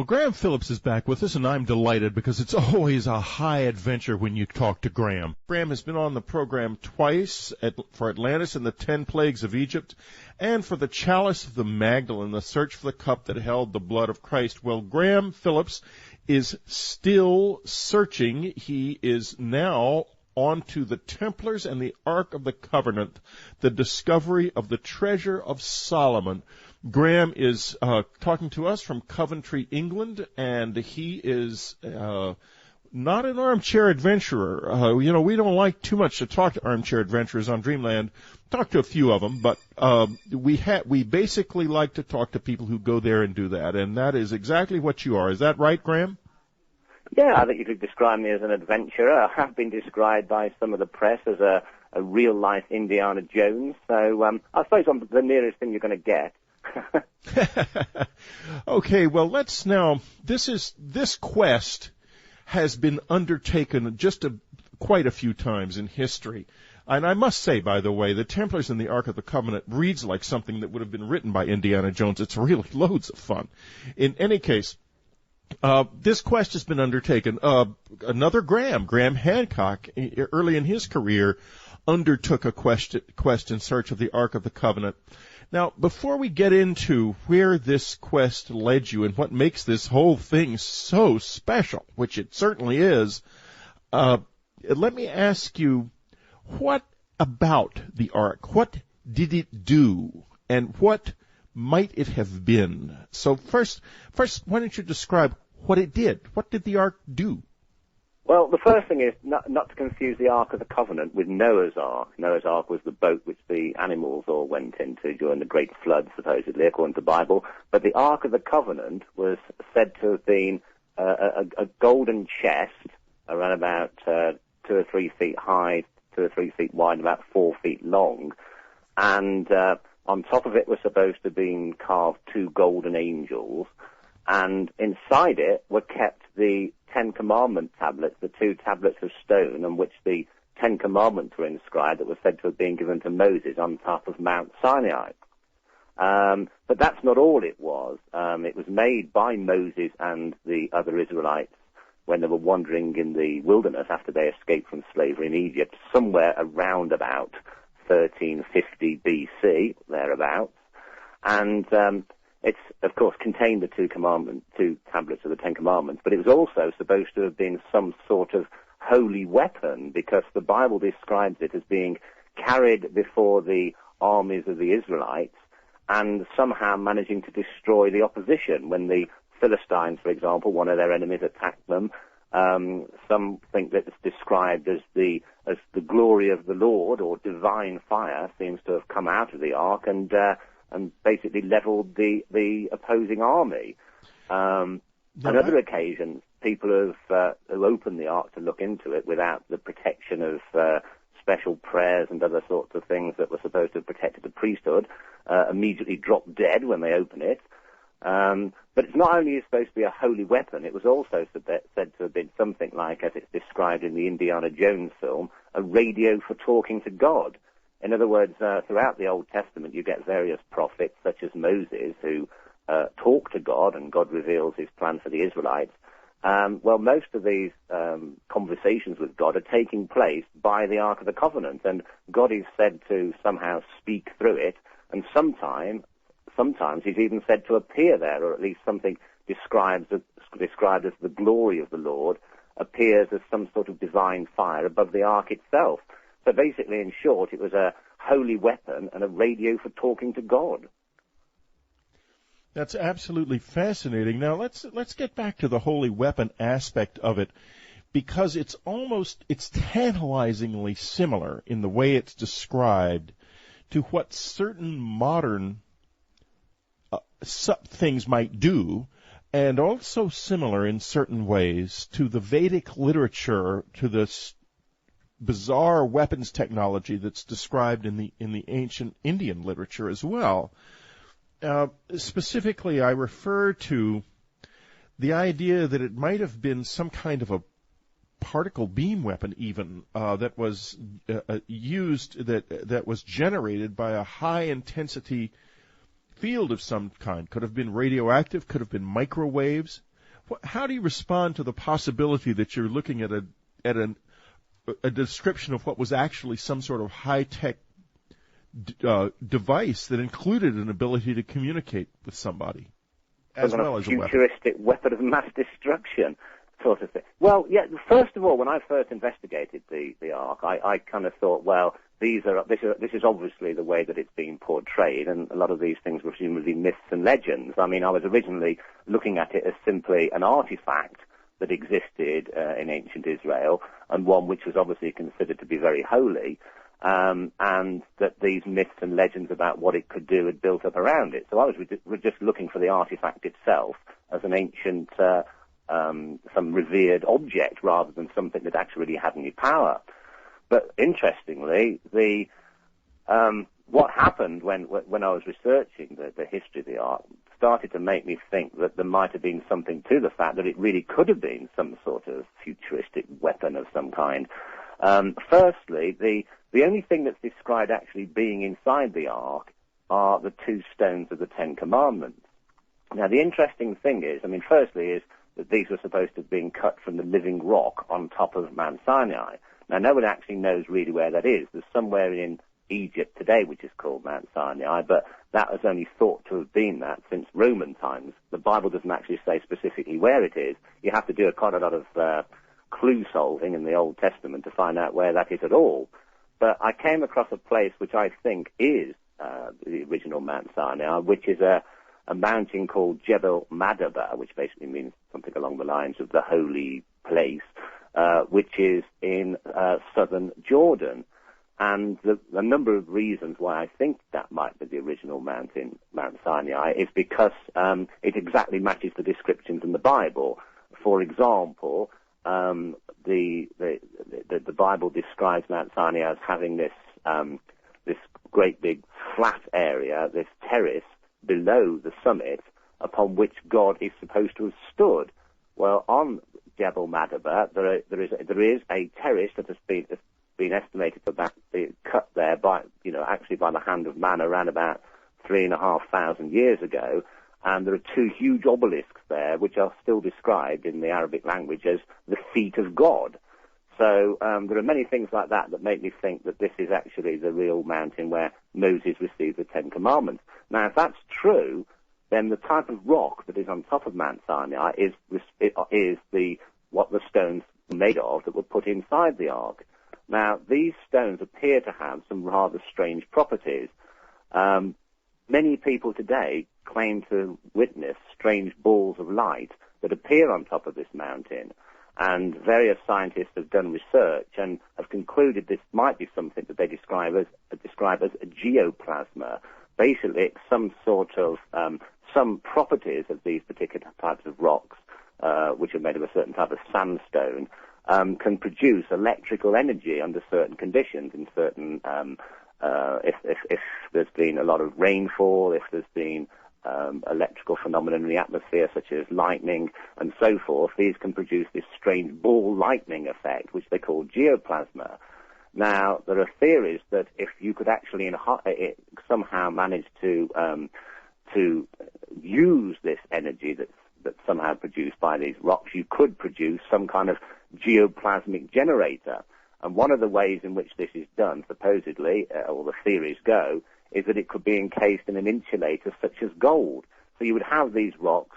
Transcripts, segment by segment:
Well, Graham Phillips is back with us, and I'm delighted because it's always a high adventure when you talk to Graham. Graham has been on the program twice for Atlantis and the 10 Plagues of Egypt, and for the Chalice of the Magdalene, the search for the cup that held the blood of Christ. Well, Graham Phillips is still searching. He is now on to the Templars and the Ark of the Covenant, the discovery of the treasure of Solomon. Graham is talking to us from Coventry, England, and he is not an armchair adventurer. We don't like too much to talk to armchair adventurers on Dreamland. Talk to a few of them, but we basically like to talk to people who go there and do that, and that is exactly what you are. Is that right, Graham? Yeah, I think you could describe me as an adventurer. I have been described by some of the press as a real-life Indiana Jones, so I suppose I'm the nearest thing you're going to get. Okay, well, let's now, this quest has been undertaken just quite a few times in history. And I must say, by the way, the Templars and the Ark of the Covenant reads like something that would have been written by Indiana Jones. It's really loads of fun. In any case, this quest has been undertaken. Another Graham Hancock, early in his career, undertook a quest in search of the Ark of the Covenant. Now, before we get into where this quest led you and what makes this whole thing so special, which it certainly is, let me ask you, what about the Ark? What did it do? And what might it have been? So first, why don't you describe what it did? What did the Ark do? Well, the first thing is not to confuse the Ark of the Covenant with Noah's Ark. Noah's Ark was the boat which the animals all went into during the Great Flood, supposedly, according to the Bible. But the Ark of the Covenant was said to have been a golden chest around about 2 or 3 feet high, 2 or 3 feet wide, and about 4 feet long. And on top of it was supposed to have been carved 2 golden angels. And inside it were kept the 10 Commandment tablets, the 2 tablets of stone on which the 10 Commandments were inscribed that were said to have been given to Moses on top of Mount Sinai. But that's not all it was. It was made by Moses and the other Israelites when they were wandering in the wilderness after they escaped from slavery in Egypt, somewhere around about 1350 BC, thereabouts. And it's, of course, contained the 2 tablets of the 10 Commandments, but it was also supposed to have been some sort of holy weapon, because the Bible describes it as being carried before the armies of the Israelites and somehow managing to destroy the opposition. When the Philistines, for example, one of their enemies, attacked them, some think that it's described as the glory of the Lord, or divine fire, seems to have come out of the ark and basically leveled the opposing army. On other occasions, people who opened the ark to look into it without the protection of special prayers and other sorts of things that were supposed to have protected the priesthood, immediately dropped dead when they open it. But it's not only supposed to be a holy weapon, it was also said to have been something like, as it's described in the Indiana Jones film, a radio for talking to God. In other words, throughout the Old Testament, you get various prophets, such as Moses, who talk to God, and God reveals his plan for the Israelites. Well, most of these conversations with God are taking place by the Ark of the Covenant, and God is said to somehow speak through it, and sometimes he's even said to appear there, or at least something described as the glory of the Lord appears as some sort of divine fire above the Ark itself. So basically, in short, it was a holy weapon and a radio for talking to God. That's absolutely fascinating. Now, let's get back to the holy weapon aspect of it, because it's tantalizingly similar in the way it's described to what certain modern things might do, and also similar in certain ways to the Vedic literature, to the bizarre weapons technology that's described in the ancient Indian literature as well. Specifically, I refer to the idea that it might have been some kind of a particle beam weapon, even that was used, that was generated by a high intensity field of some kind. Could have been radioactive, could have been microwaves. how do you respond to the possibility that you're looking at a description of what was actually some sort of high-tech device that included an ability to communicate with somebody, as well as a futuristic weapon of mass destruction sort of thing? Well, yeah. First of all, when I first investigated the Ark, I kind of thought, well, this is obviously the way that it's being portrayed, and a lot of these things were presumably myths and legends. I mean, I was originally looking at it as simply an artifact that existed in ancient Israel, and one which was obviously considered to be very holy, and that these myths and legends about what it could do had built up around it. So I was just looking for the artifact itself as an ancient, some revered object, rather than something that actually had any power. But interestingly, what happened when I was researching the history of the Ark started to make me think that there might have been something to the fact that it really could have been some sort of futuristic weapon of some kind. Firstly, the only thing that's described actually being inside the Ark are the 2 stones of the 10 Commandments. Now, the interesting thing is, I mean, firstly is that these were supposed to have been cut from the living rock on top of Mount Sinai. Now, no one actually knows really where that is. There's somewhere in Egypt today which is called Mount Sinai, but that was only thought to have been that since Roman times. The Bible doesn't actually say specifically where it is. You have to do quite a lot of clue solving in the Old Testament to find out where that is at all. But I came across a place which I think is the original Mount Sinai, which is a mountain called Geoplasma, which basically means something along the lines of the holy place, which is in southern Jordan. And the number of reasons why I think that might be the original Mount Sinai is because it exactly matches the descriptions in the Bible. For example, the Bible describes Mount Sinai as having this great big flat area, this terrace below the summit, upon which God is supposed to have stood. Well, on Jebel Madaba, there is a terrace that has been estimated to be cut there by the hand of man around about 3,500 years ago, and there are 2 huge obelisks there, which are still described in the Arabic language as the feet of God. So there are many things like that that make me think that this is actually the real mountain where Moses received the 10 Commandments. Now, if that's true, then the type of rock that is on top of Mount Sinai is what the stones were made of that were put inside the Ark. Now, these stones appear to have some rather strange properties. Many people today claim to witness strange balls of light that appear on top of this mountain, and various scientists have done research and have concluded this might be something that they describe as a geoplasma. Basically, it's some sort of some properties of these particular types of rocks, which are made of a certain type of sandstone, can produce electrical energy under certain conditions. In certain, if there's been a lot of rainfall, if there's been electrical phenomena in the atmosphere, such as lightning and so forth, these can produce this strange ball lightning effect, which they call geoplasma. Now, there are theories that if you could actually somehow manage to use this energy that's somehow produced by these rocks, you could produce some kind of geoplasmic generator. And one of the ways in which this is done, supposedly, or the theories go, is that it could be encased in an insulator such as gold. So you would have these rocks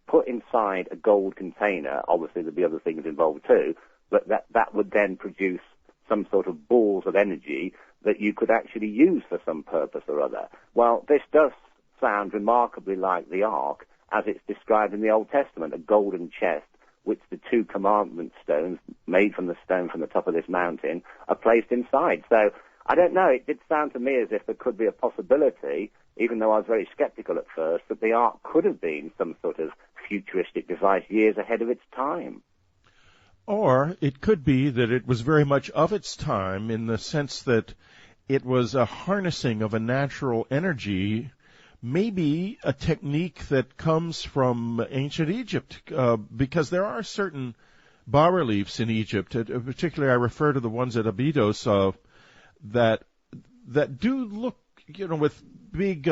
put inside a gold container. Obviously, there'd be other things involved too, but that would then produce some sort of balls of energy that you could actually use for some purpose or other. Well, this does sound remarkably like the Ark as it's described in the Old Testament, a golden chest which the 2 commandment stones made from the stone from the top of this mountain are placed inside. So I don't know, it did sound to me as if there could be a possibility, even though I was very skeptical at first, that the Ark could have been some sort of futuristic device years ahead of its time. Or it could be that it was very much of its time in the sense that it was a harnessing of a natural energy, maybe a technique that comes from ancient Egypt, because there are certain bas-reliefs in Egypt, particularly I refer to the ones at Abydos, that do look, with big,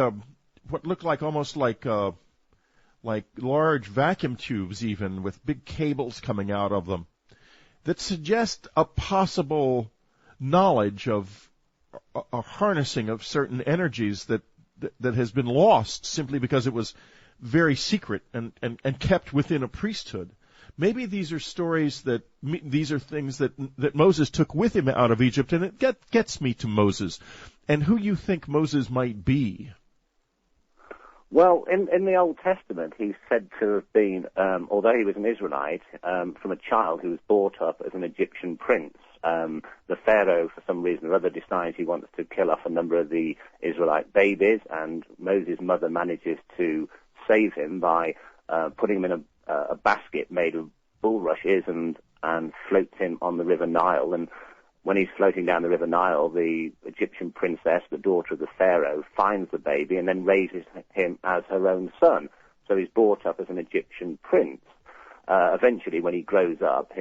what look like almost like like large vacuum tubes even, with big cables coming out of them, that suggest a possible knowledge of a harnessing of certain energies that has been lost simply because it was very secret and kept within a priesthood. Maybe these are stories these are things that Moses took with him out of Egypt, and it gets me to Moses and who you think Moses might be. Well, in the Old Testament, he's said to have been, although he was an Israelite, from a child who was brought up as an Egyptian prince. The Pharaoh, for some reason or other, decides he wants to kill off a number of the Israelite babies, and Moses' mother manages to save him by putting him in a basket made of bulrushes and floats him on the River Nile. And when he's floating down the River Nile, the Egyptian princess, the daughter of the Pharaoh, finds the baby and then raises him as her own son. So he's brought up as an Egyptian prince. Eventually, when he grows up,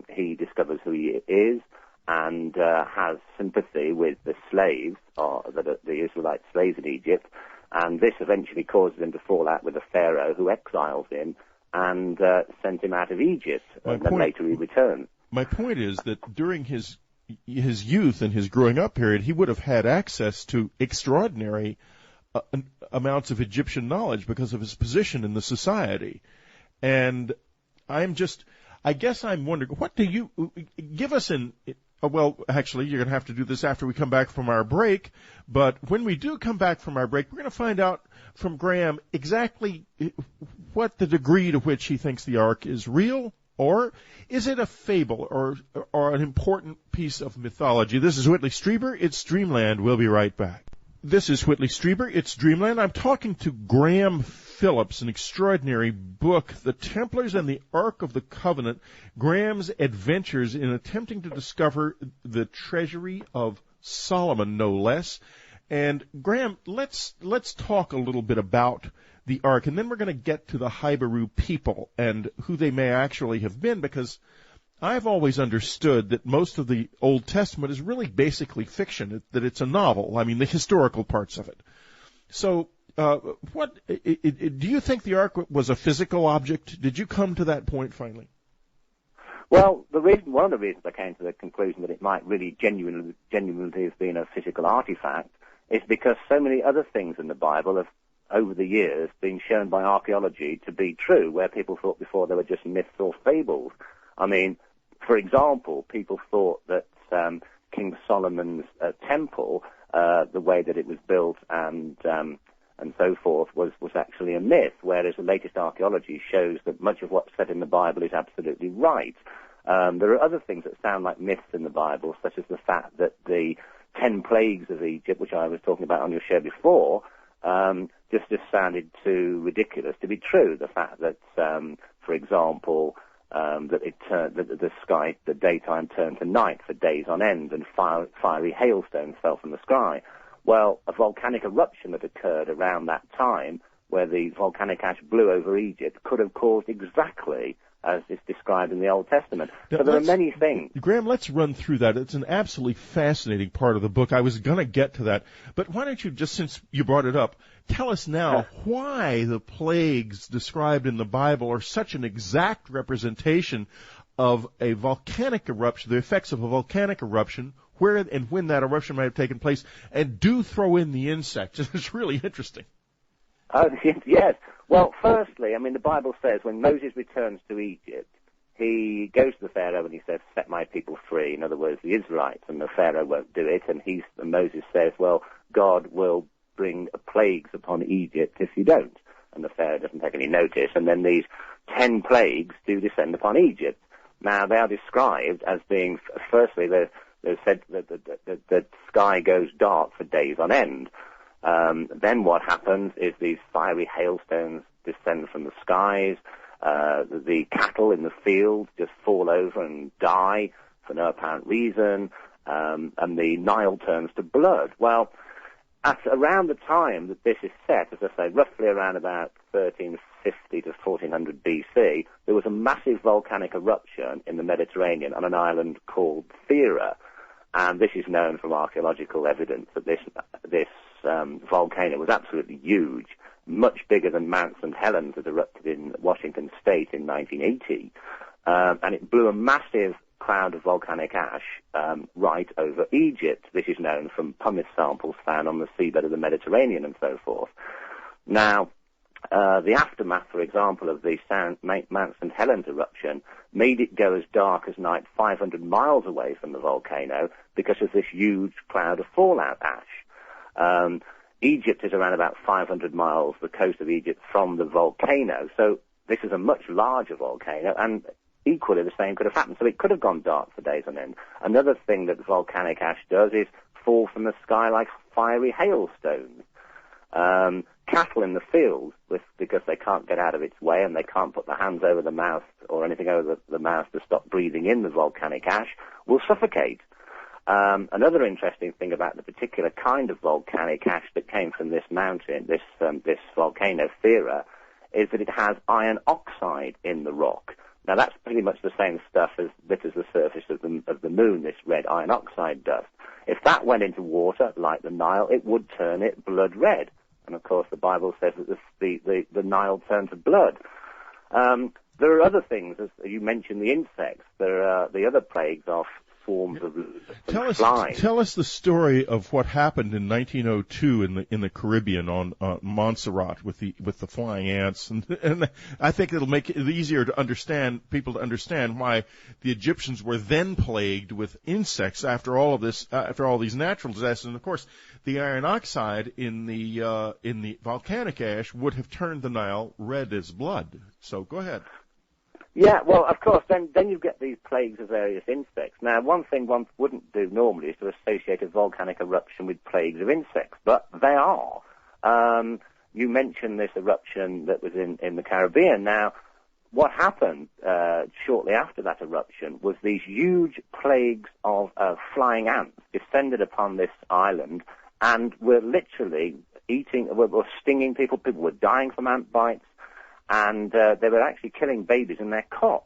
he discovers who he is and has sympathy with the slaves, the Israelite slaves in Egypt. And this eventually causes him to fall out with the Pharaoh, who exiles him and sent him out of Egypt. And then later he returns. My point is that during his youth and his growing up period, he would have had access to extraordinary amounts of Egyptian knowledge because of his position in the society. And I guess I'm wondering, what do you give us well, actually, you're going to have to do this after we come back from our break, but when we do come back from our break, we're going to find out from Graham exactly what the degree to which he thinks the Ark is real, or is it a fable or an important piece of mythology? This is Whitley Strieber. It's Dreamland. We'll be right back. This is Whitley Strieber. It's Dreamland. I'm talking to Graham Phillips, an extraordinary book, The Templars and the Ark of the Covenant, Graham's adventures in attempting to discover the treasury of Solomon, no less. And Graham, let's talk a little bit about the Ark, and then we're going to get to the Hyberoo people and who they may actually have been, because I've always understood that most of the Old Testament is really basically fiction, that it's a novel. I mean, the historical parts of it. So, do you think the Ark was a physical object? Did you come to that point finally? Well, one of the reasons I came to the conclusion that it might really genuinely have been a physical artifact is because so many other things in the Bible have, over the years, been shown by archaeology to be true, where people thought before they were just myths or fables. I mean, for example, people thought that King Solomon's temple, the way that it was built and so forth, was actually a myth, whereas the latest archaeology shows that much of what's said in the Bible is absolutely right. There are other things that sound like myths in the Bible, such as the fact that the 10 plagues of Egypt, which I was talking about on your show before, just sounded too ridiculous to be true. The fact that, for example, that the daytime turned to night for days on end, and fiery hailstones fell from the sky. Well, a volcanic eruption that occurred around that time, where the volcanic ash blew over Egypt, could have caused exactly as is described in the Old Testament. Now, so there are many things. Graham, let's run through that. It's an absolutely fascinating part of the book. I was going to get to that. But why don't you, just since you brought it up, tell us now why the plagues described in the Bible are such an exact representation of a volcanic eruption, the effects of a volcanic eruption, where and when that eruption might have taken place, and do throw in the insects. It's really interesting. Yes. Well, firstly, I mean, the Bible says when Moses returns to Egypt, he goes to the Pharaoh and he says, set my people free. In other words, the Israelites, and the Pharaoh won't do it. And Moses says, well, God will bring plagues upon Egypt if you don't. And the Pharaoh doesn't take any notice. And then these 10 plagues do descend upon Egypt. Now, they are described as being, firstly, they're said that the sky goes dark for days on end. Then what happens is these fiery hailstones descend from the skies. The cattle in the field just fall over and die for no apparent reason. And the Nile turns to blood. Well, at around the time that this is set, as I say, roughly around about 1350 to 1400 BC, there was a massive volcanic eruption in the Mediterranean on an island called Petra. And this is known from archaeological evidence that this volcano was absolutely huge, much bigger than Mount St. Helens that erupted in Washington State in 1980, and it blew a massive cloud of volcanic ash right over Egypt. This is known from pumice samples found on the seabed of the Mediterranean and so forth. Now, the aftermath, for example, of the Mount St. Helens eruption made it go as dark as night 500 miles away from the volcano because of this huge cloud of fallout ash. Egypt is around about 500 miles, the coast of Egypt, from the volcano. So this is a much larger volcano, and equally the same could have happened. So it could have gone dark for days on end. Another thing that volcanic ash does is fall from the sky like fiery hailstones. Cattle in the field, because they can't get out of its way and they can't put their hands over the mouth or anything over the mouth to stop breathing in the volcanic ash, will suffocate. Another interesting thing about the particular kind of volcanic ash that came from this mountain, this volcano Petra, is that it has iron oxide in the rock. Now that's pretty much the same stuff as litters the surface of the moon, this red iron oxide dust. If that went into water, like the Nile, it would turn it blood red. And of course the Bible says that the Nile turned to blood. There are other things, as you mentioned, the insects. There are the other plagues of swarms of flies. Tell us the story of what happened in 1902 in the Caribbean on Montserrat with the flying ants, and I think it'll make it easier to understand why the Egyptians were then plagued with insects after all of this, after all these natural disasters. And of course, the iron oxide in the volcanic ash would have turned the Nile red as blood. So go ahead. Yeah, well, of course, then you get these plagues of various insects. Now, one thing one wouldn't do normally is to associate a volcanic eruption with plagues of insects, but they are. You mentioned this eruption that was in the Caribbean. Now, what happened shortly after that eruption was these huge plagues of flying ants descended upon this island and were literally were stinging people. People were dying from ant bites. And they were actually killing babies in their cots.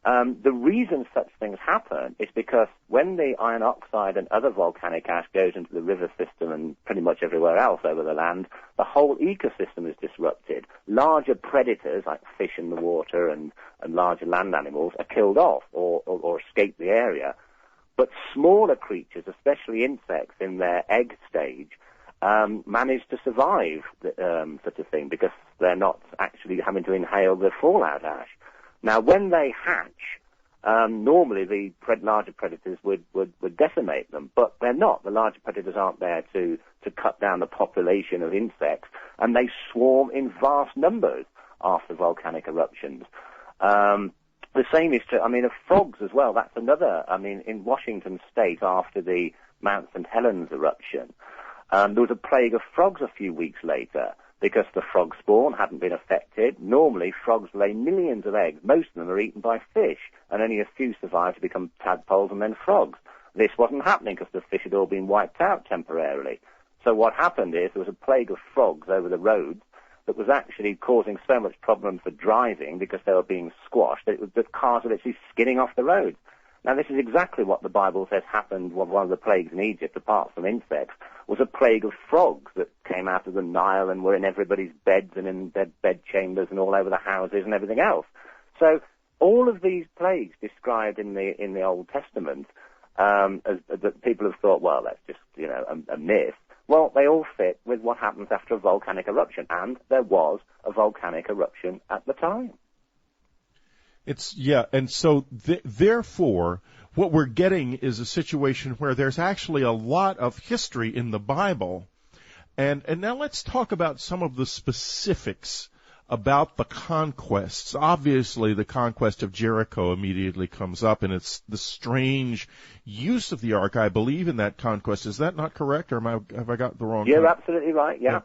The reason such things happen is because when the iron oxide and other volcanic ash goes into the river system and pretty much everywhere else over the land, the whole ecosystem is disrupted. Larger predators, like fish in the water and larger land animals, are killed off or escape the area. But smaller creatures, especially insects in their egg stage, manage to survive such a thing because they're not actually having to inhale the fallout ash. Now, when they hatch, normally the larger predators would decimate them, but they're not. The larger predators aren't there to cut down the population of insects, and they swarm in vast numbers after volcanic eruptions. The same is true, of frogs as well. That's another, in Washington State after the Mount St. Helens eruption, there was a plague of frogs a few weeks later because the frog spawn hadn't been affected. Normally, frogs lay millions of eggs. Most of them are eaten by fish, and only a few survive to become tadpoles and then frogs. This wasn't happening because the fish had all been wiped out temporarily. So what happened is there was a plague of frogs over the roads that was actually causing so much problem for driving because they were being squashed that the cars were literally skidding off the roads. Now, this is exactly what the Bible says happened. One of the plagues in Egypt, apart from insects, was a plague of frogs that came out of the Nile and were in everybody's beds and in their bed chambers and all over the houses and everything else. So all of these plagues described in the Old Testament, that people have thought, well, that's just a myth. Well, they all fit with what happens after a volcanic eruption, and there was a volcanic eruption at the time. And so therefore, what we're getting is a situation where there's actually a lot of history in the Bible. And now let's talk about some of the specifics about the conquests. Obviously, the conquest of Jericho immediately comes up, and it's the strange use of the ark, I believe, in that conquest. Is that not correct, or have I got the wrong? You're absolutely right, yeah.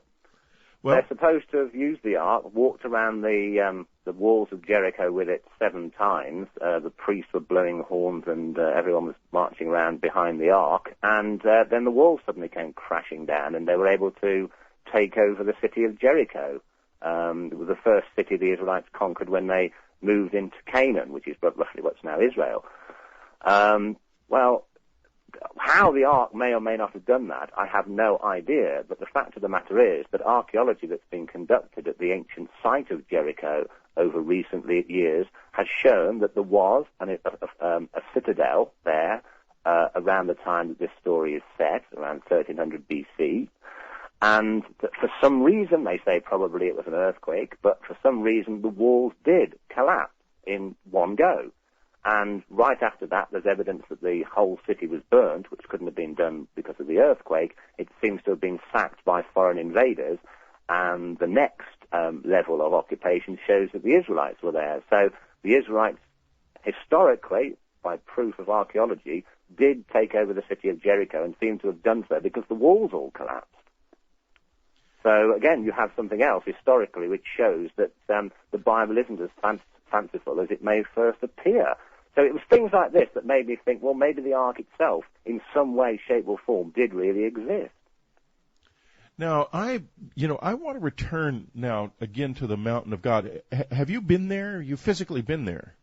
Well, they're supposed to have used the ark, walked around the walls of Jericho with it 7 times. The priests were blowing horns and everyone was marching around behind the ark. And then the walls suddenly came crashing down and they were able to take over the city of Jericho. It was the first city the Israelites conquered when they moved into Canaan, which is roughly what's now Israel. Well, how the Ark may or may not have done that, I have no idea. But the fact of the matter is that archaeology that's been conducted at the ancient site of Jericho over recent years has shown that there was a citadel there around the time that this story is set, around 1300 BC. And that for some reason, they say probably it was an earthquake, but for some reason the walls did collapse in one go. And right after that, there's evidence that the whole city was burnt, which couldn't have been done because of the earthquake. It seems to have been sacked by foreign invaders. And the next level of occupation shows that the Israelites were there. So the Israelites, historically, by proof of archaeology, did take over the city of Jericho and seem to have done so because the walls all collapsed. So again, you have something else historically which shows that the Bible isn't as fanciful as it may first appear. So it was things like this that made me think, well, maybe the Ark itself, in some way, shape, or form, did really exist. Now, I want to return now again to the Mountain of God. Have you been there? You've physically been there?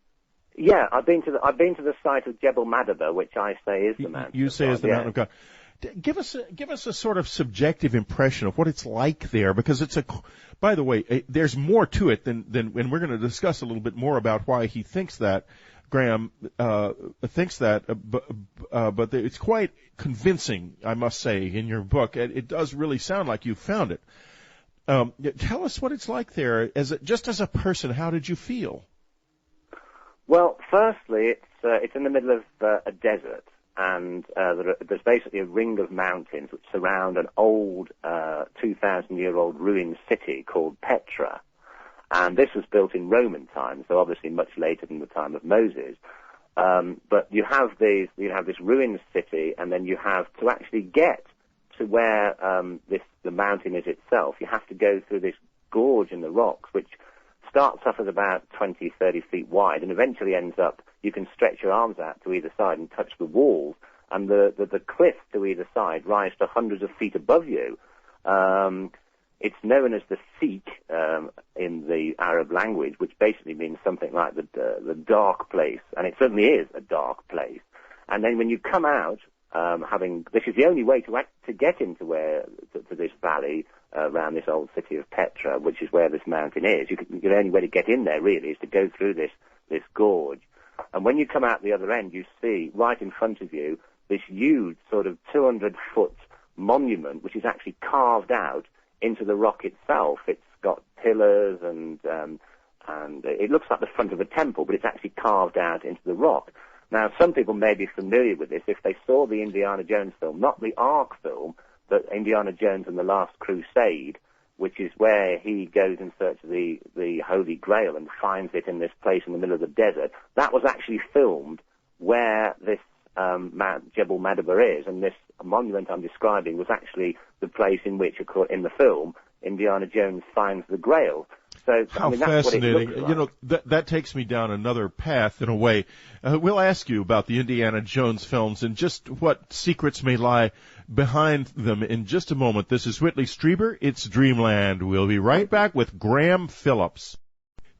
Yeah, I've been to the site of Jebel Madaba, which I say is the mountain. You say is the Mountain of God. Give us a sort of subjective impression of what it's like there, because by the way, there's more to it than and we're going to discuss a little bit more about why he thinks that, Graham thinks that, but it's quite convincing, I must say, in your book. It does really sound like you found it. Tell us what it's like there, just as a person. How did you feel? Well, firstly, it's in the middle of a desert. And there's basically a ring of mountains which surround an old 2,000-year-old ruined city called Petra. And this was built in Roman times, so obviously much later than the time of Moses. But you have this ruined city, and then you have to actually get to where the mountain is itself. You have to go through this gorge in the rocks, which starts off as about 20, 30 feet wide, and eventually ends up, you can stretch your arms out to either side and touch the walls, and the cliffs to either side rise to hundreds of feet above you. It's known as the Seek in the Arab language, which basically means something like the dark place, and it certainly is a dark place. And then when you come out, this is the only way to get into to this valley around this old city of Petra, which is where this mountain is. The only way to get in there really is to go through this gorge. And when you come out the other end, you see right in front of you this huge sort of 200-foot monument, which is actually carved out into the rock itself. It's got pillars and it looks like the front of a temple, but it's actually carved out into the rock. Now, some people may be familiar with this if they saw the Indiana Jones film, not the Ark film, but Indiana Jones and the Last Crusade, which is where he goes in search of the Holy Grail and finds it in this place in the middle of the desert. That was actually filmed where this Jebel Madaba is, and this monument I'm describing was actually the place in which, in the film, Indiana Jones finds the Grail. So, how that's fascinating. what it looks like. That takes me down another path in a way. We'll ask you about the Indiana Jones films and just what secrets may lie behind them in just a moment. This is Whitley Strieber. It's Dreamland. We'll be right back with Graham Phillips.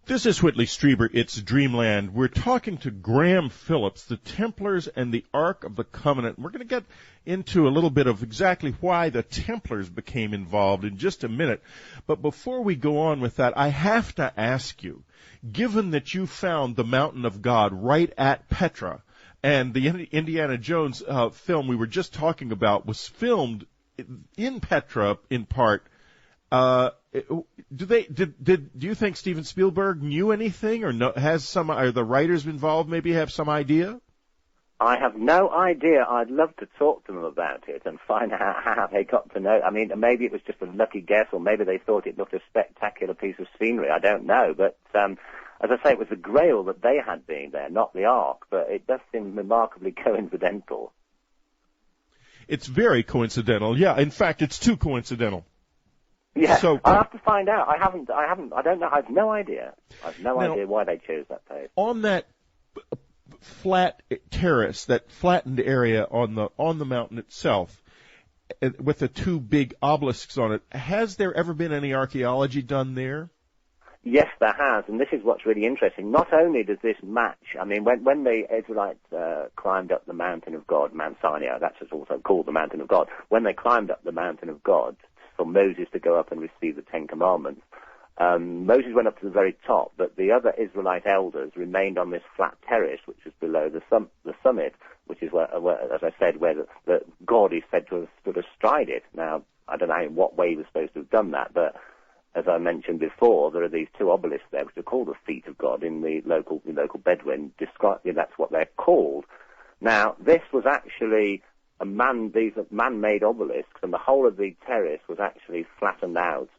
This is Whitley Strieber. It's Dreamland. We're talking to Graham Phillips, the Templars and the Ark of the Covenant. We're going to get into a little bit of exactly why the Templars became involved in just a minute. But before we go on with that, I have to ask you, given that you found the Mountain of God right at Petra, and the Indiana Jones film we were just talking about was filmed in Petra in part, do you think Steven Spielberg knew anything, or are the writers involved maybe have some idea? I have no idea. I'd love to talk to them about it and find out how they got to know. I mean, maybe it was just a lucky guess, or maybe they thought it looked a spectacular piece of scenery. I don't know. But as I say, it was the Grail that they had been there, not the Ark. But it does seem remarkably coincidental. It's very coincidental. Yeah, in fact, it's too coincidental. Yeah, so, I'll have to find out. I don't know. I have no idea. I have no idea why they chose that place. On that flat terrace, that flattened area on the mountain itself, with the two big obelisks on it, has there ever been any archaeology done there? Yes, there has, and this is what's really interesting. Not only does this match, I mean, when the Israelites climbed up the mountain of God, Mount Sinai, that's just also called the mountain of God, when they climbed up the mountain of God for Moses to go up and receive the Ten Commandments, Moses went up to the very top, but the other Israelite elders remained on this flat terrace, which is below the summit, which is where, as I said, where the God is said to have stood astride it. Now, I don't know in what way he was supposed to have done that, but as I mentioned before, there are these two obelisks there, which are called the feet of God in the local Bedouin. That's what they're called. Now, this was actually these are man-made obelisks, and the whole of the terrace was actually flattened out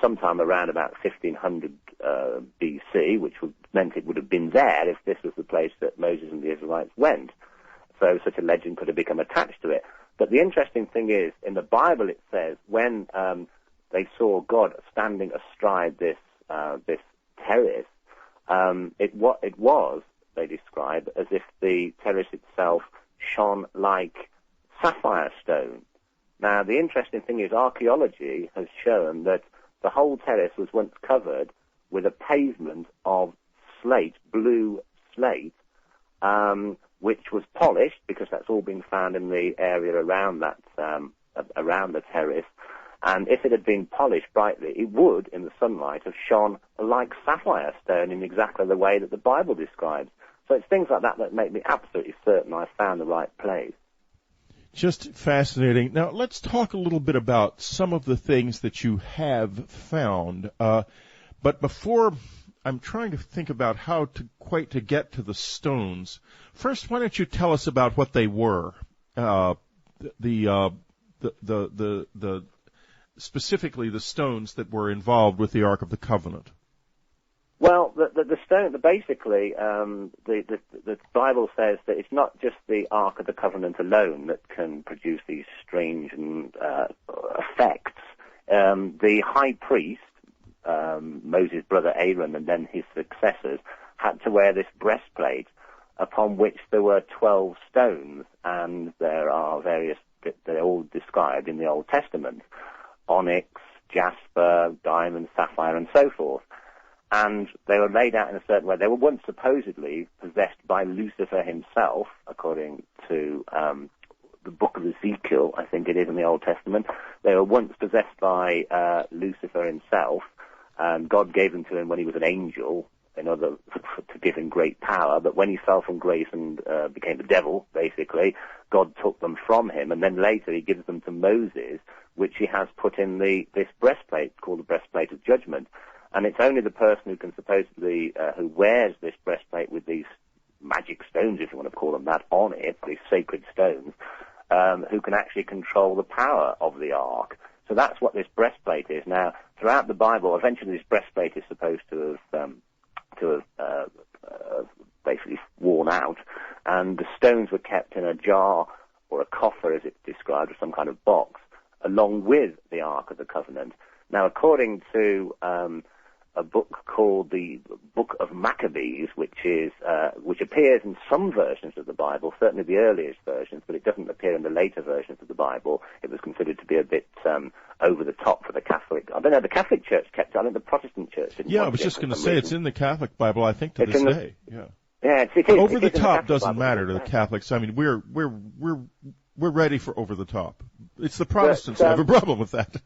sometime around about 1500 BC, which meant it would have been there if this was the place that Moses and the Israelites went. So such a legend could have become attached to it. But the interesting thing is, in the Bible it says, when they saw God standing astride this terrace, it was, they describe, as if the terrace itself shone like sapphire stone. Now, the interesting thing is archaeology has shown that the whole terrace was once covered with a pavement of slate, blue slate, which was polished, because that's all been found in the area around that around the terrace. And if it had been polished brightly, it would, in the sunlight, have shone like sapphire stone in exactly the way that the Bible describes. So it's things like that that make me absolutely certain I found the right place. Just fascinating. Now, let's talk a little bit about some of the things that you have found. But before, I'm trying to think about how to get to the stones. First, why don't you tell us about what they were? Specifically the stones that were involved with the Ark of the Covenant. Well, the stone, basically, the Bible says that it's not just the Ark of the Covenant alone that can produce these strange effects. The high priest, Moses' brother Aaron, and then his successors, had to wear this breastplate upon which there were 12 stones, and there are various, they're all described in the Old Testament: onyx, jasper, diamond, sapphire, and so forth. And they were laid out in a certain way. They were once supposedly possessed by Lucifer himself, according to the book of Ezekiel, I think it is, in the Old Testament. They were once possessed by Lucifer himself, and God gave them to him when he was an angel, in order to give him great power. But when he fell from grace and became the devil, basically, God took them from him, and then later he gives them to Moses, which he has put in this breastplate called the breastplate of judgment. And it's only the person who can supposedly, who wears this breastplate with these magic stones, if you want to call them that, on it, these sacred stones, who can actually control the power of the ark. So that's what this breastplate is. Now, throughout the Bible, eventually this breastplate is supposed to have basically worn out, and the stones were kept in a jar or a coffer, as it's described, or some kind of box, along with the Ark of the Covenant. Now, according to a book called the Book of Maccabees, which appears in some versions of the Bible, certainly the earliest versions, but it doesn't appear in the later versions of the Bible. It was considered to be a bit over the top for the Catholic. I don't know, the Catholic Church kept it. I think the Protestant Church didn't. Yeah, I was just going to say it's in the Catholic Bible, I think, to this day. Yeah. Yeah, it is. Over the top doesn't matter to the Catholics. I mean, we're ready for over the top. It's the Protestants that have a problem with that.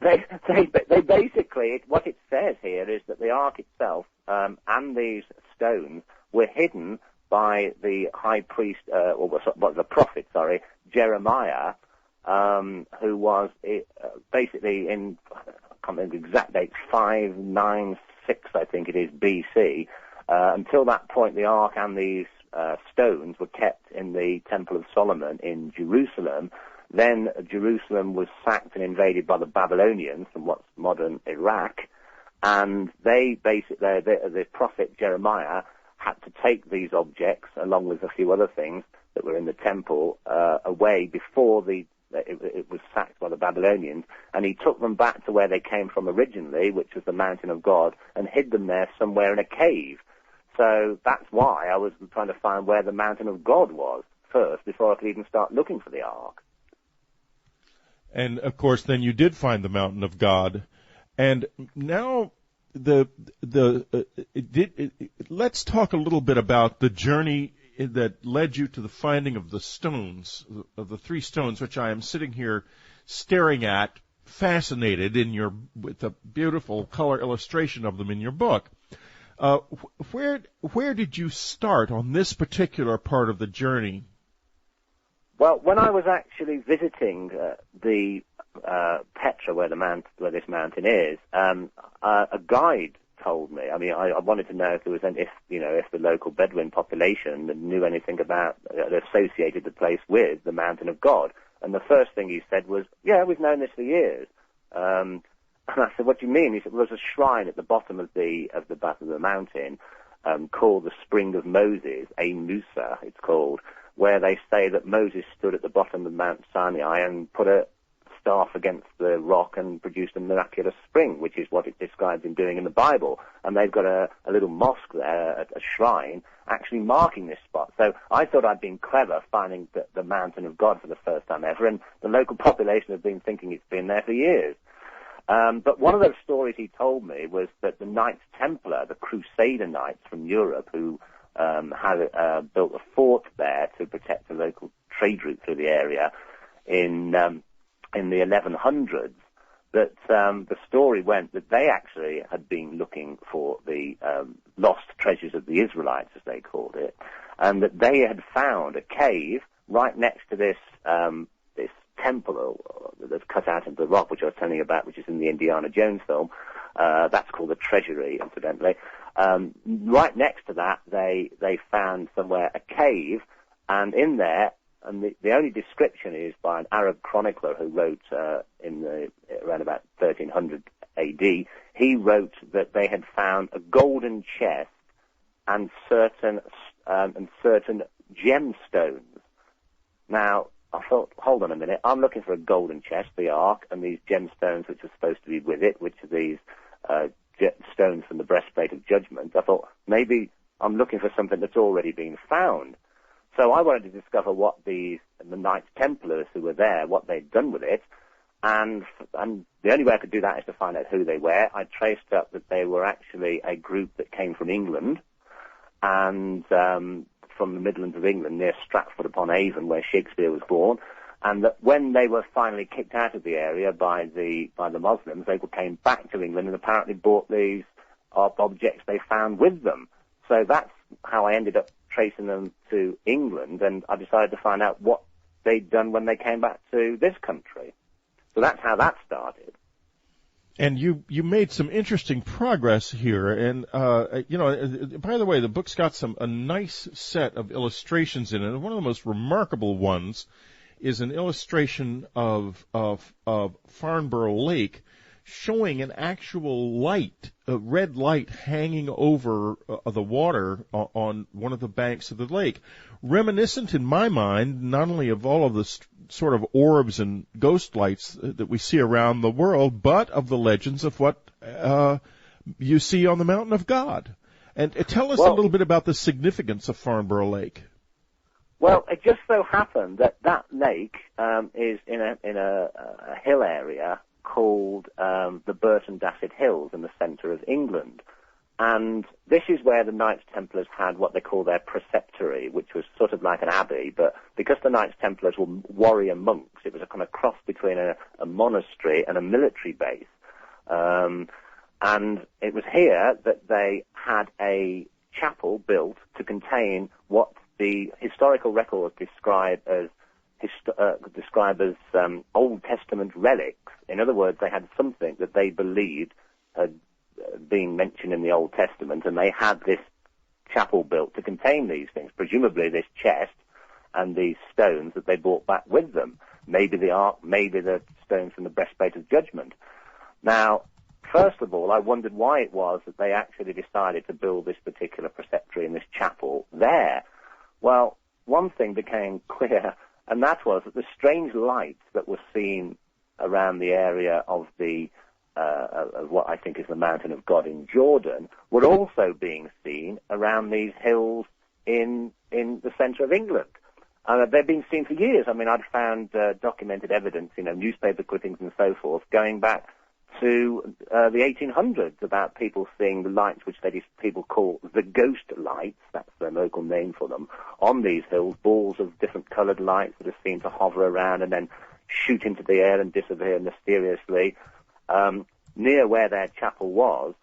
They basically, what it says here is that the ark itself and these stones were hidden by the high priest, the prophet, Jeremiah, who was basically in, I can't remember the exact date, 596, I think it is, BC. Until that point, the ark and these stones were kept in the Temple of Solomon in Jerusalem. Then Jerusalem was sacked and invaded by the Babylonians from what's modern Iraq, and they basically, the prophet Jeremiah had to take these objects, along with a few other things that were in the temple, away before it was sacked by the Babylonians, and he took them back to where they came from originally, which was the mountain of God, and hid them there somewhere in a cave. So that's why I was trying to find where the mountain of God was first, before I could even start looking for the ark. And, of course, then you did find the mountain of God. And now let's talk a little bit about the journey that led you to the finding of the stones, of the three stones, which I am sitting here staring at, fascinated with the beautiful color illustration of them in your book. Where did you start on this particular part of the journey? Well, when I was actually visiting the Petra, where this mountain is, a guide told me. I mean, I wanted to know if there was if the local Bedouin population knew anything about associated the place with the Mountain of God. And the first thing he said was, "Yeah, we've known this for years." And I said, "What do you mean?" He said, "Well, there's a shrine at the bottom of the mountain called the Spring of Moses, Ein Musa, it's called, where they say that Moses stood at the bottom of Mount Sinai and put a staff against the rock and produced a miraculous spring, which is what it describes him doing in the Bible. And they've got a little mosque there, a shrine, actually marking this spot. So I thought I'd been clever finding the Mountain of God for the first time ever, and the local population have been thinking it's been there for years. But one of those stories he told me was that the Knights Templar, the Crusader Knights from Europe, who had built a fort there to protect the local trade route through the area in the 1100s, that the story went that they actually had been looking for the lost treasures of the Israelites, as they called it, and that they had found a cave right next to this temple that's cut out of the rock, which I was telling you about, which is in the Indiana Jones film. That's called the Treasury, incidentally. Right next to that, they found somewhere a cave, and in there, and the only description is by an Arab chronicler who wrote around about 1300 A.D. He wrote that they had found a golden chest and certain gemstones. Now, I thought, hold on a minute, I'm looking for a golden chest, the Ark, and these gemstones which are supposed to be with it, which are these stones from the breastplate of judgment. I thought, maybe I'm looking for something that's already been found. So I wanted to discover what the Knights Templars who were there, what they'd done with it, and the only way I could do that is to find out who they were. I traced up that they were actually a group that came from England, and from the Midlands of England, near Stratford-upon-Avon, where Shakespeare was born, and that when they were finally kicked out of the area by the Muslims, they came back to England and apparently brought these objects they found with them. So that's how I ended up tracing them to England, and I decided to find out what they'd done when they came back to this country. So that's how that started. And you made some interesting progress here, and by the way, the book's got a nice set of illustrations in it. And one of the most remarkable ones is an illustration of Farnborough Lake, showing an actual light, a red light hanging over the water on one of the banks of the lake, reminiscent in my mind not only of all of the sort of orbs and ghost lights that we see around the world, but of the legends of what you see on the Mountain of God. And tell us a little bit about the significance of Farnborough Lake. Well, it just so happened that lake is in a hill area called the Burton Dasset Hills in the centre of England. And this is where the Knights Templars had what they call their preceptory, which was sort of like an abbey, but because the Knights Templars were warrior monks, it was a kind of cross between a monastery and a military base. And it was here that they had a chapel built to contain what the historical records describe as Old Testament relics. In other words, they had something that they believed had been mentioned in the Old Testament, and they had this chapel built to contain these things, presumably this chest and these stones that they brought back with them. Maybe the Ark, maybe the stones from the breastplate of judgment. Now, first of all, I wondered why it was that they actually decided to build this particular preceptory and this chapel there. Well, one thing became clear, and that was that the strange lights that were seen around the area of of what I think is the Mountain of God in Jordan were also being seen around these hills in the centre of England. They've been seen for years. I mean, I'd found documented evidence, newspaper clippings and so forth, going back to the 1800s about people seeing the lights, which people call the ghost lights, that's their local name for them, on these hills, balls of different coloured lights that are seen to hover around and then shoot into the air and disappear mysteriously. Near where their chapel was,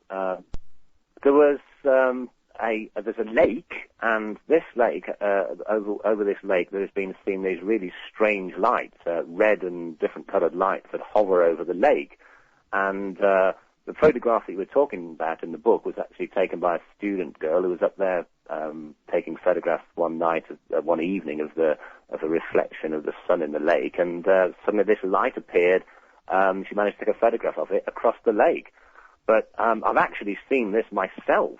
there's a lake, and this lake, over this lake, there's been seen these really strange lights, red and different coloured lights that hover over the lake. And the photograph that you were talking about in the book was actually taken by a student girl who was up there taking photographs one evening of the reflection of the sun in the lake, and suddenly this light appeared. She managed to take a photograph of it across the lake. But I've actually seen this myself.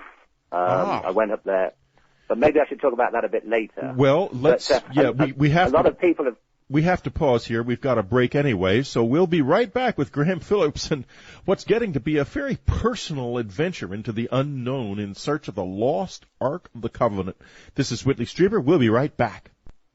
I went up there, but maybe I should talk about that a bit later. Well, let's. We have. A lot of people have. We have to pause here. We've got a break anyway, so we'll be right back with Graham Phillips and what's getting to be a very personal adventure into the unknown in search of the lost Ark of the Covenant. This is Whitley Strieber. We'll be right back.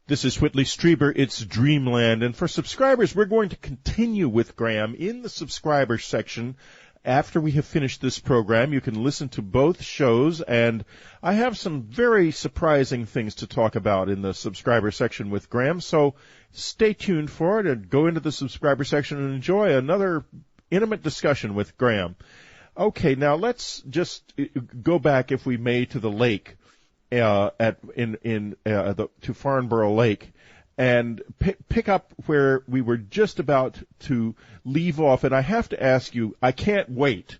This is Whitley Strieber. It's Dreamland, and for subscribers, we're going to continue with Graham in the subscriber section. After we have finished this program, you can listen to both shows, and I have some very surprising things to talk about in the subscriber section with Graham, so stay tuned for it and go into the subscriber section and enjoy another intimate discussion with Graham. Okay, now let's just go back, if we may, to the lake, to Farnborough Lake, and pick up where we were just about to leave off. And I have to ask you, I can't wait.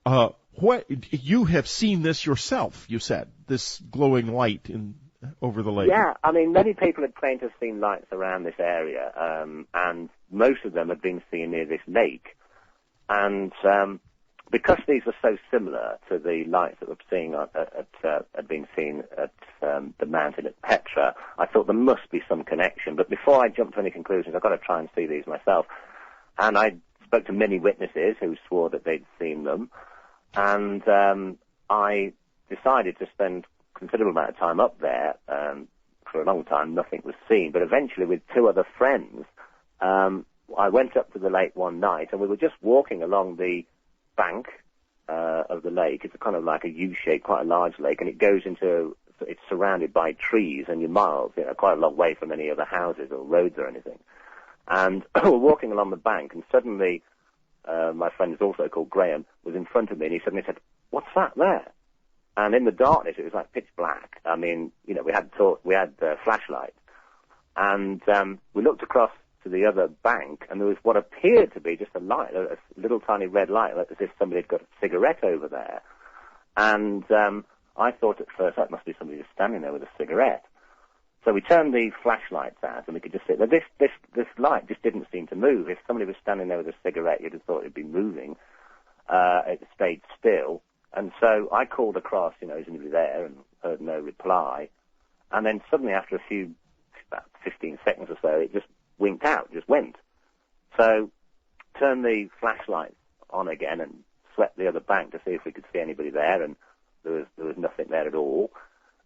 What you have seen this yourself? You said this glowing light over the lake. Yeah, I mean, many people had claimed to have seen lights around this area, and most of them had been seen near this lake. And because these are so similar to the lights that had been seen at the mountain at Petra, I thought there must be some connection. But before I jump to any conclusions, I've got to try and see these myself. And I spoke to many witnesses who swore that they'd seen them. And I decided to spend a considerable amount of time up there. For a long time, nothing was seen. But eventually, with two other friends, I went up to the lake one night, and we were just walking along the bank of the lake. It's kind of like a U-shape, quite a large lake, and it's surrounded by trees, and you're miles, quite a long way from any other houses or roads or anything. And we're walking along the bank, and suddenly my friend, is also called Graham, was in front of me, and he suddenly said, "What's that there?" And in the darkness, it was like pitch black. I mean, we had flashlights, and we looked across to the other bank, and there was what appeared to be just a light, a little tiny red light, as if somebody had got a cigarette over there. And I thought at first that must be somebody just standing there with a cigarette. So we turned the flashlights out, and we could just see that this light just didn't seem to move. If somebody was standing there with a cigarette, you'd have thought it'd be moving. It stayed still. And so I called across, is anybody there, and heard no reply. And then suddenly, after about 15 seconds or so, it just winked out, just went. So turned the flashlight on again and swept the other bank to see if we could see anybody there, and there was nothing there at all.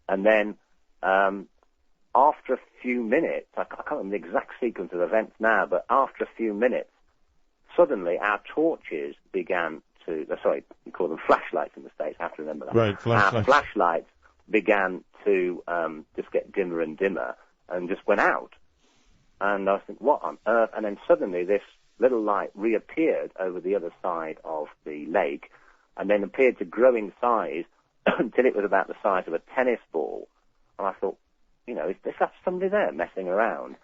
And then after a few minutes, I can't remember the exact sequence of events now, but after a few minutes, suddenly our torches began to, we call them flashlights in the States, I have to remember that. Right, flashlights. Our flashlights began to just get dimmer and dimmer and just went out. And I was thinking, what on earth? And then suddenly this little light reappeared over the other side of the lake, and then appeared to grow in size until it was about the size of a tennis ball. And I thought, is that somebody there messing around?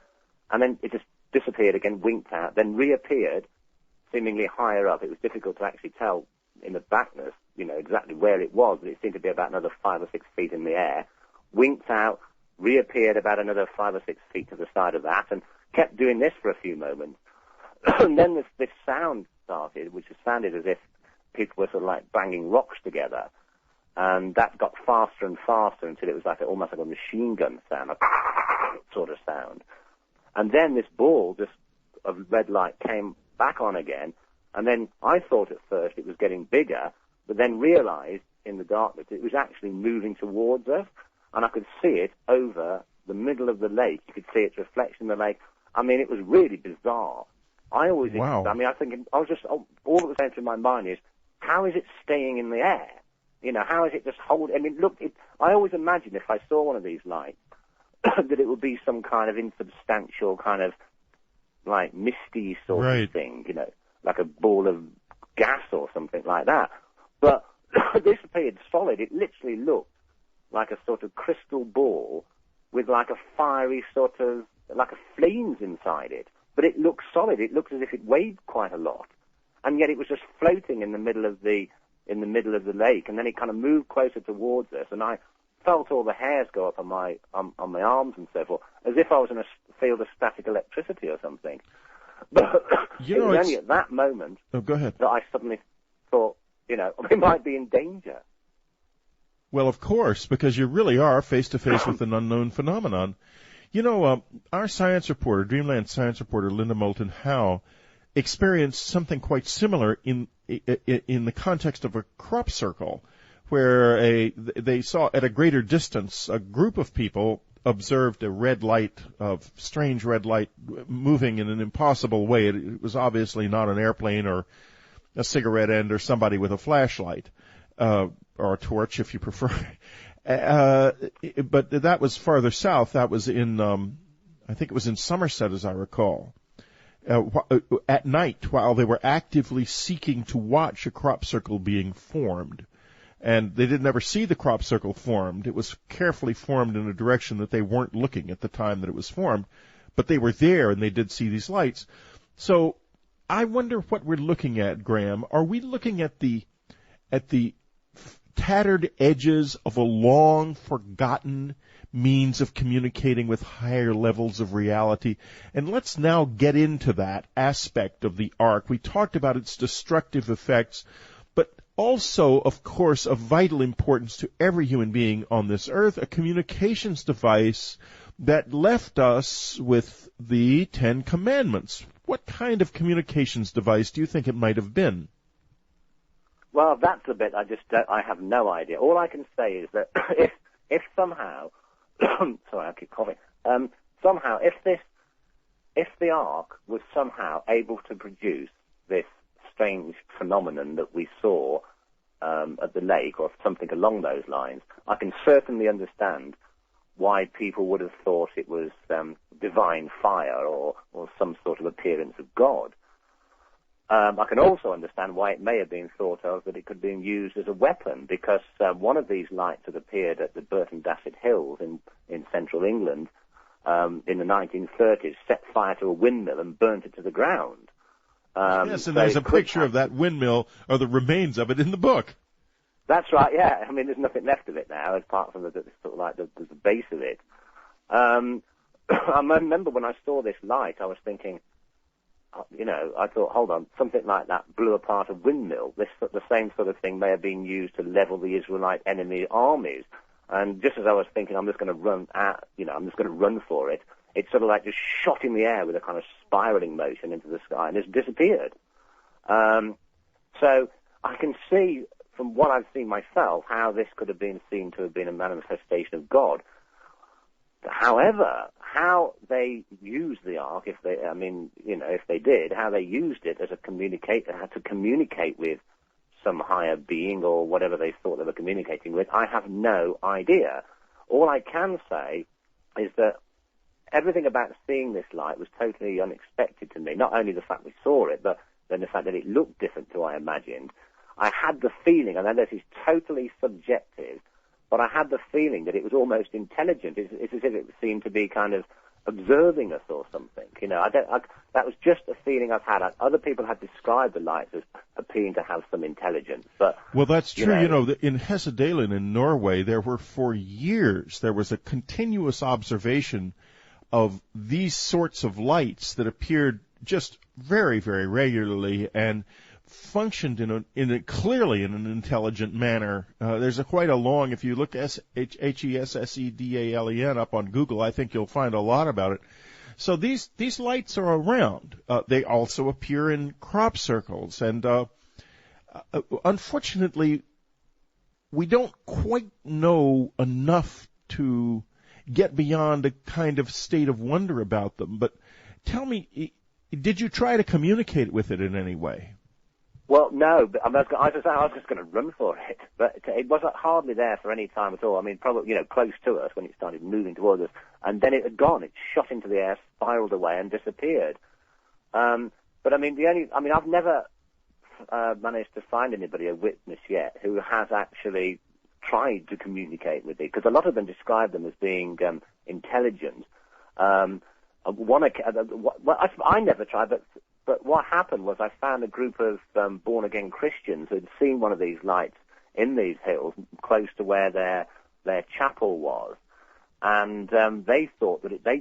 And then it just disappeared again, winked out, then reappeared, seemingly higher up. It was difficult to actually tell in the backness, exactly where it was, but it seemed to be about another 5 or 6 feet in the air. Winked out, reappeared about another 5 or 6 feet to the side of that, and kept doing this for a few moments. And then this sound started, which sounded as if people were sort of like banging rocks together. And that got faster and faster until it was almost like a machine gun sound, a sort of sound. And then this ball of red light came back on again. And then I thought at first it was getting bigger, but then realized in the darkness it was actually moving towards us. And I could see it over the middle of the lake. You could see its reflection in the lake. I mean, it was really bizarre. I always, wow. I was thinking, all that was going through my mind is, how is it staying in the air? You know, how is it just holding? I mean, look, I always imagine if I saw one of these lights, that it would be some kind of insubstantial kind of, like, misty sort of thing, you know, like a ball of gas or something like that. But this appeared solid. It literally looked like a sort of crystal ball with like a fiery sort of, like a flames inside it. But it looked solid. It looked as if it weighed quite a lot. And yet it was just floating in the middle of the lake, and then it kind of moved closer towards us, and I felt all the hairs go up on my arms and so forth, as if I was in a field of static electricity or something. But it was only at that moment go ahead. that I suddenly thought, you know, we might be in danger. Well, of course, because you really are face-to-face with an unknown phenomenon. You know, our science reporter, Dreamland science reporter Linda Moulton Howe, experienced something quite similar in the context of a crop circle, where they saw at a greater distance a group of people observed a strange red light moving in an impossible way. It was obviously not an airplane or a cigarette end or somebody with a flashlight, or a torch if you prefer. But that was farther south. That was in, I think it was in Somerset, as I recall. At night, while they were actively seeking to watch a crop circle being formed. And they didn't ever see the crop circle formed. It was carefully formed in a direction that they weren't looking at the time that it was formed. But they were there, and they did see these lights. So I wonder what we're looking at, Graham. Are we looking at the tattered edges of a long-forgotten means of communicating with higher levels of reality? And let's now get into that aspect of the Ark. We talked about its destructive effects, but also, of course, of vital importance to every human being on this earth, a communications device that left us with the Ten Commandments. What kind of communications device do you think it might have been? Well, that's a bit I have no idea. All I can say is that if somehow, sorry, I keep coughing. Somehow, if the Ark was somehow able to produce this strange phenomenon that we saw at the lake, or something along those lines, I can certainly understand why people would have thought it was divine fire or some sort of appearance of God. I can also understand why it may have been thought of that it could be used as a weapon, because one of these lights had appeared at the Burton Dasset Hills in central England in the 1930s, set fire to a windmill and burnt it to the ground. Yes, and there's a picture of that windmill, or the remains of it, in the book. That's right, yeah. I mean, there's nothing left of it now, apart from the sort of like the base of it. I remember when I saw this light, I was thinking, you know, I thought, hold on, something like that blew apart a windmill. The same sort of thing may have been used to level the Israelite enemy armies. And just as I was thinking, I'm just going to run for it, it sort of like just shot in the air with a kind of spiraling motion into the sky and just disappeared. So I can see, from what I've seen myself, how this could have been seen to have been a manifestation of God. However, how they used the Ark, if they did, how they used it as to communicate with some higher being or whatever they thought they were communicating with, I have no idea. All I can say is that everything about seeing this light was totally unexpected to me. Not only the fact we saw it, but then the fact that it looked different to what I imagined. I had the feeling, and I know this is totally subjective, but I had the feeling that it was almost intelligent. It's as if it seemed to be kind of observing us or something. You know, that was just a feeling I've had. Other people have described the lights as appearing to have some intelligence. But well, that's true. You know, in Hessedalen in Norway, for years there was a continuous observation of these sorts of lights that appeared just very, very regularly and functioned clearly in an intelligent manner. There's quite a long, if you look Hessedalen up on Google, I think you'll find a lot about it. So these lights are around. They also appear in crop circles, and unfortunately, we don't quite know enough to get beyond a kind of state of wonder about them. But tell me, Did you try to communicate with it in any way? Well, no, but I was just going to run for it, but it was hardly there for any time at all. I mean, probably, close to us when it started moving towards us, and then it had gone. It shot into the air, spiraled away, and disappeared. But I mean, I've never managed to find anybody, a witness yet, who has actually tried to communicate with it, because a lot of them describe them as being intelligent. I never tried, but what happened was I found a group of born-again Christians who had seen one of these lights in these hills close to where their chapel was, and they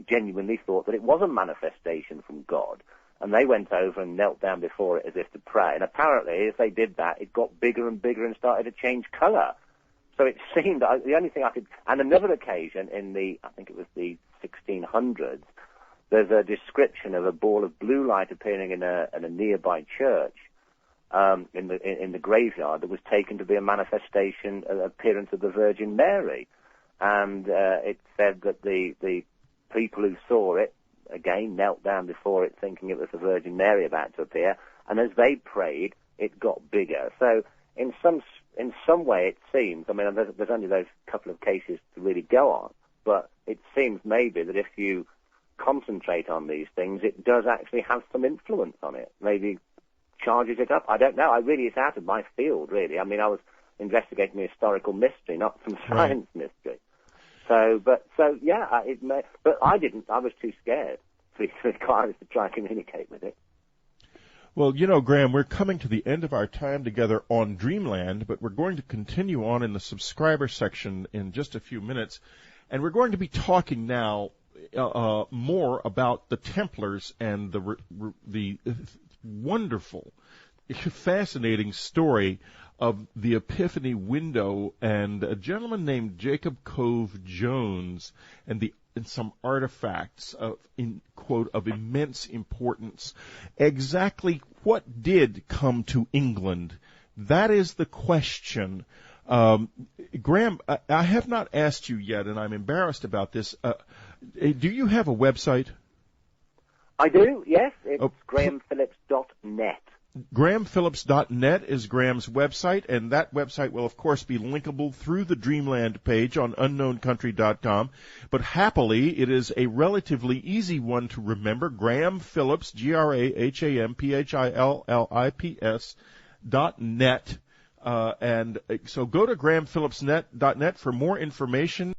genuinely thought that it was a manifestation from God, and they went over and knelt down before it as if to pray, and apparently as they did that, it got bigger and bigger and started to change colour. So it seemed, the only thing I could, and another occasion I think it was the 1600s, there's a description of a ball of blue light appearing in a nearby church in the graveyard that was taken to be a manifestation, an appearance of the Virgin Mary. And it said that the people who saw it, again, knelt down before it thinking it was the Virgin Mary about to appear, and as they prayed, it got bigger. So in some way it seems, I mean, there's only those couple of cases to really go on, but it seems maybe that if you concentrate on these things, it does actually have some influence on it. Maybe charges it up. I don't know. It's out of my field, really. I mean, I was investigating a historical mystery, not some science mystery. But I didn't. I was too scared to try and communicate with it. Well, Graham, we're coming to the end of our time together on Dreamland, but we're going to continue on in the subscriber section in just a few minutes, and we're going to be talking now more about the Templars and the wonderful, fascinating story of the Epiphany window and a gentleman named Jacob Cove Jones and some artifacts of immense importance. Exactly what did come to England? That is the question. Graham, I have not asked you yet, and I'm embarrassed about this. Do you have a website? I do, yes. It's grahamphillips.net. grahamphillips.net is Graham's website, and that website will, of course, be linkable through the Dreamland page on unknowncountry.com. But happily, it is a relatively easy one to remember. Graham Phillips, GrahamPhillips.net. And so go to grahamphillipsnet.net for more information.